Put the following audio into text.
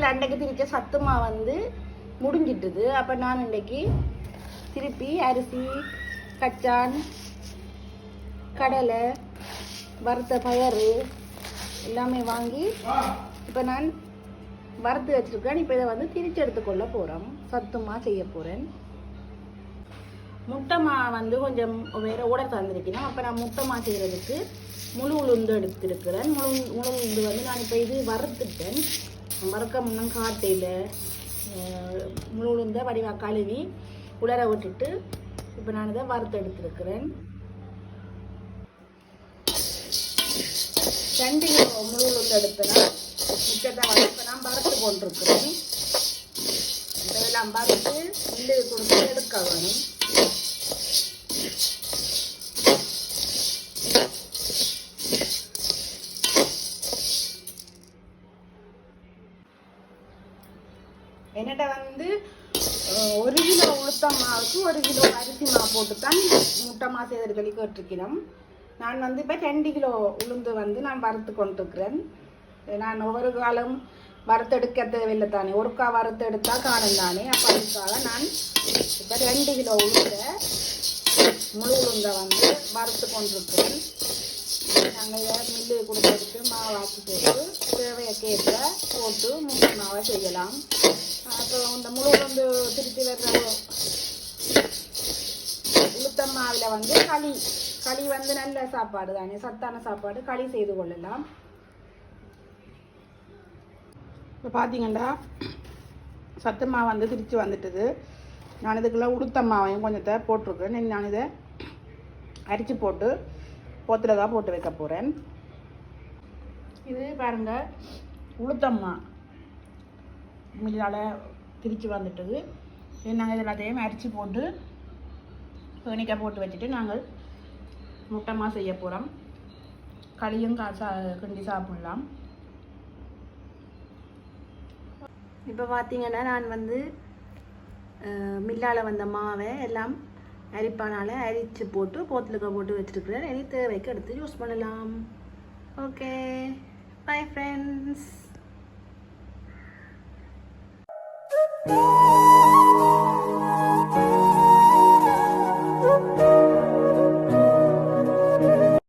முதல் அன்றைக்கு திரிச்ச சத்துமா வந்து முடிஞ்சிட்டுது. அப்போ நான் இன்றைக்கி திருப்பி அரிசி, கச்சான், கடலை, வறுத்த பயறு எல்லாமே வாங்கி இப்போ நான் வறுத்து வச்சுருக்கேன். இப்போ இதை வந்து திரிச்சு எடுத்துக்கொள்ள போகிறோம். சத்துமா செய்ய போகிறேன். முட்டைமா வந்து கொஞ்சம் வேறு ஊட தந்துருக்கணும். அப்போ நான் முட்டைமா செய்கிறதுக்கு முழு உளுந்து எடுத்துருக்கிறேன். முழு உளுந்து வந்து நான் இப்போ இது வறுத்துட்டேன். வறுக்க முன்னம் காட்டையில் முழு உளுந்தை வடிவாக கழுவி உலர விட்டுட்டு இப்போ நான் இதை வறுத்து எடுத்துருக்கிறேன். 2 கிலோ முழு உளுந்து எடுத்தேன்னா மிச்சத்தை வந்து இப்போ நான் வறுத்து கொண்டிருக்கிறேன். இதெல்லாம் வறுத்து மில்லு கொடுத்து எடுக்க வேணும். என்னட்ட வந்து 1 கிலோ உளுத்தம் மாவுக்கு 1 கிலோ அரிசி மாவு போட்டு தான் முட்டை மா செய்து சொல்லி கேட்டிருக்கிறோம். நான் வந்து இப்போ 2 கிலோ உளுந்து வந்து நான் வறுத்து கொண்டிருக்கிறேன். நான் ஒவ்வொரு காலம் வறுத்தெடுக்க தேவையில்லை தானே, ஒருக்கா வறுத்து எடுத்தால் காணும் தானே. அப்போ அதுக்காக நான் இப்போ 2 கிலோ உளுந்தை முழு உளுந்தை வந்து வறுத்து கொண்டிருக்கிறேன். நாங்கள் இதை மில்லு கொடுத்துட்டு மாவாக்கி போட்டு தேவையை கேட்க போட்டு முட்டை மாவை செய்யலாம். அப்புறம் இந்த முழு உளுந்து திருப்பி வர்ற உளுத்தம் மாவில் வந்து களி வந்து நல்ல சாப்பாடு தானே, சத்தான சாப்பாடு. களி செய்து கொள்ளலாம். இப்போ பார்த்தீங்கன்னா சத்து மாவு வந்து திரிச்சு வந்துட்டுது. நான் இதுக்குள்ள உளுத்தம் மாவையும் கொஞ்சத்தை போட்டிருக்கேன். நான் இதை அரிச்சு போட்டு போத்துலதாக போட்டு வைக்க போகிறேன். இது பாருங்கள், உளுத்தம்மா மில்லால் திரிச்சு வந்துட்டுது. நாங்கள் இது எல்லாத்தையும் அரிச்சு போட்டு பேணிக்காய் போட்டு வச்சுட்டு நாங்கள் முட்டைமா செய்ய போகிறோம். களியும் கிண்டி சாப்பிட்லாம். இப்போ பார்த்தீங்கன்னா நான் வந்து மில்லால் வந்த மாவை எல்லாம் அரிப்பானால் அரிச்சு போட்டு போத்தலுக்க போட்டு வச்சுருக்கிறேன். இனி தேவைக்கு எடுத்து யூஸ் பண்ணலாம். Okay, bye friends.